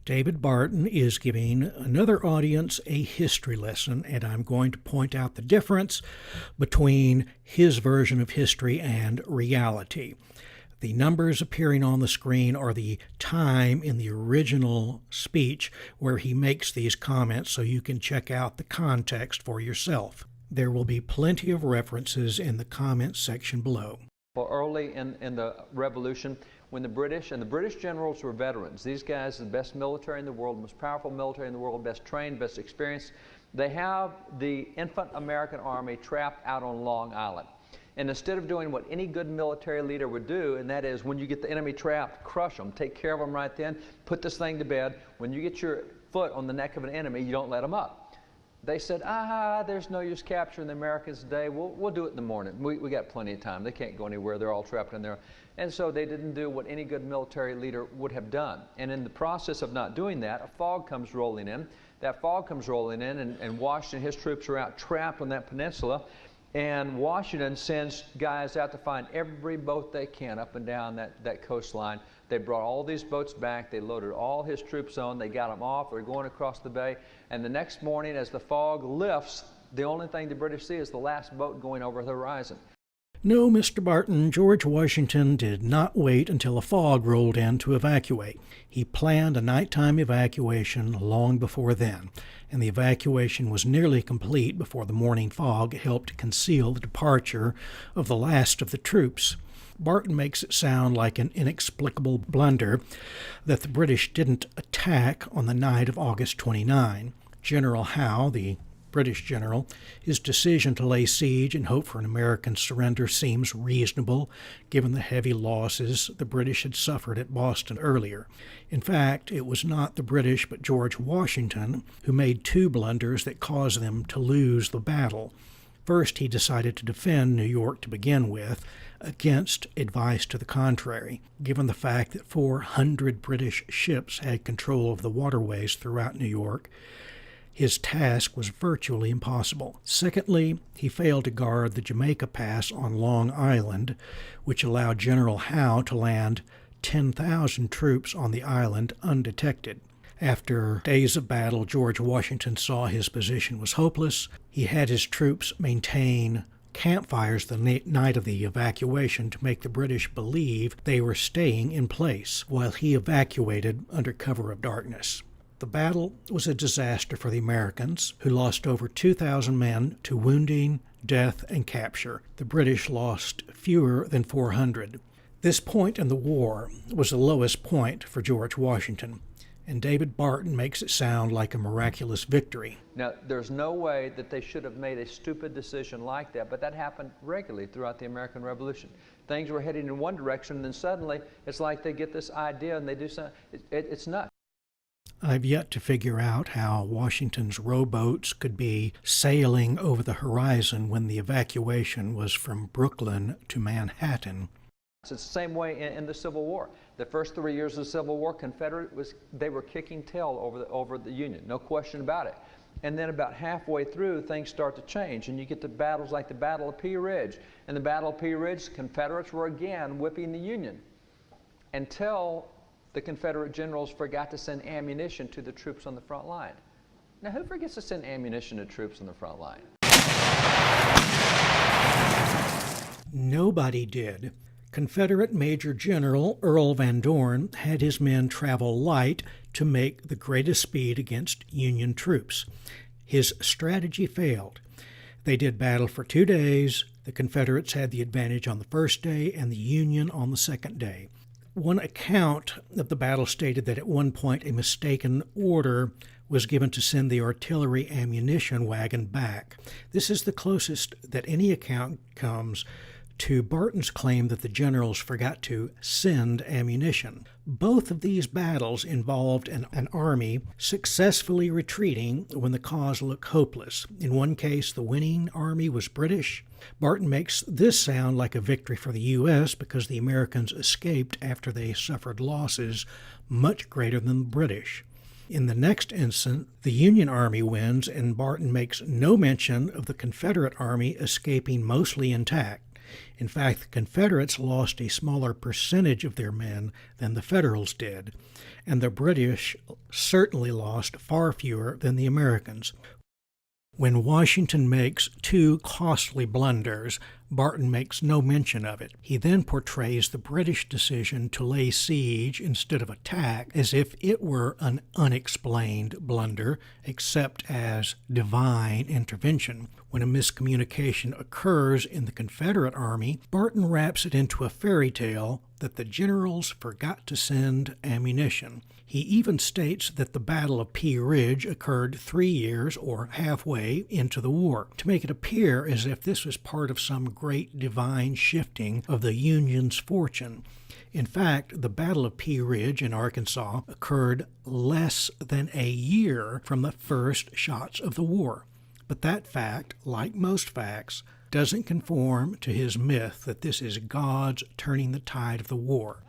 David Barton is giving another audience a history lesson, and I'm going to point out the difference between his version of history and reality. The numbers appearing on the screen are the time in the original speech where he makes these comments, so you can check out the context for yourself. There will be plenty of references in the comments section below. Well, early in the Revolution, when the British generals were veterans, these guys are the best military in the world, most powerful military in the world, best trained, best experienced. They have the infant American army trapped out on Long Island. And instead of doing what any good military leader would do, and that is when you get the enemy trapped, crush them, take care of them right then, put this thing to bed. When you get your foot on the neck of an enemy, you don't let them up. They said, there's no use capturing the Americans today. We'll do it in the morning. We got plenty of time. They can't go anywhere. They're all trapped in there. And so they didn't do what any good military leader would have done. And in the process of not doing that, a fog comes rolling in. That fog comes rolling in, and Washington, his troops are out trapped on that peninsula. And Washington sends guys out to find every boat they can up and down that coastline. They brought all these boats back. They loaded all his troops on. They got them off. They're going across the bay. And the next morning, as the fog lifts, the only thing the British see is the last boat going over the horizon. No, Mr. Barton, George Washington did not wait until a fog rolled in to evacuate. He planned a nighttime evacuation long before then, and the evacuation was nearly complete before the morning fog helped conceal the departure of the last of the troops. Barton makes it sound like an inexplicable blunder that the British didn't attack on the night of August 29. General Howe, the British general, his decision to lay siege and hope for an American surrender seems reasonable, given the heavy losses the British had suffered at Boston earlier. In fact, it was not the British but George Washington who made two blunders that caused them to lose the battle. First, he decided to defend New York to begin with, against advice to the contrary, given the fact that 400 British ships had control of the waterways throughout New York. His task was virtually impossible. Secondly, he failed to guard the Jamaica Pass on Long Island, which allowed General Howe to land 10,000 troops on the island undetected. After days of battle, George Washington saw his position was hopeless. He had his troops maintain campfires the night of the evacuation to make the British believe they were staying in place, while he evacuated under cover of darkness. The battle was a disaster for the Americans, who lost over 2,000 men to wounding, death, and capture. The British lost fewer than 400. This point in the war was the lowest point for George Washington, and David Barton makes it sound like a miraculous victory. Now, there's no way that they should have made a stupid decision like that, but that happened regularly throughout the American Revolution. Things were heading in one direction, and then suddenly it's like they get this idea and they do something. It's nuts. I've yet to figure out how Washington's rowboats could be sailing over the horizon when the evacuation was from Brooklyn to Manhattan. It's the same way in the Civil War. The first 3 years of the Civil War, they were kicking tail over the Union, no question about it. And then about halfway through, things start to change, and you get to battles like the Battle of Pea Ridge. In the Battle of Pea Ridge, the Confederates were again whipping the Union until the Confederate generals forgot to send ammunition to the troops on the front line. Now, who forgets to send ammunition to troops on the front line? Nobody did. Confederate Major General Earl Van Dorn had his men travel light to make the greatest speed against Union troops. His strategy failed. They did battle for 2 days. The Confederates had the advantage on the first day and the Union on the second day. One account of the battle stated that at one point a mistaken order was given to send the artillery ammunition wagon back. This is the closest that any account comes to Barton's claim that the generals forgot to send ammunition. Both of these battles involved an army successfully retreating when the cause looked hopeless. In one case, the winning army was British. Barton makes this sound like a victory for the U.S. because the Americans escaped after they suffered losses much greater than the British. In the next instance, the Union Army wins, and Barton makes no mention of the Confederate Army escaping mostly intact. In fact, the Confederates lost a smaller percentage of their men than the Federals did, and the British certainly lost far fewer than the Americans. When Washington makes two costly blunders, Barton makes no mention of it. He then portrays the British decision to lay siege instead of attack as if it were an unexplained blunder, except as divine intervention. When a miscommunication occurs in the Confederate Army, Barton wraps it into a fairy tale that the generals forgot to send ammunition. He even states that the Battle of Pea Ridge occurred 3 years or halfway into the war, to make it appear as if this was part of some great divine shifting of the Union's fortune. In fact, the Battle of Pea Ridge in Arkansas occurred less than a year from the first shots of the war. But that fact, like most facts, doesn't conform to his myth that this is God's turning the tide of the war.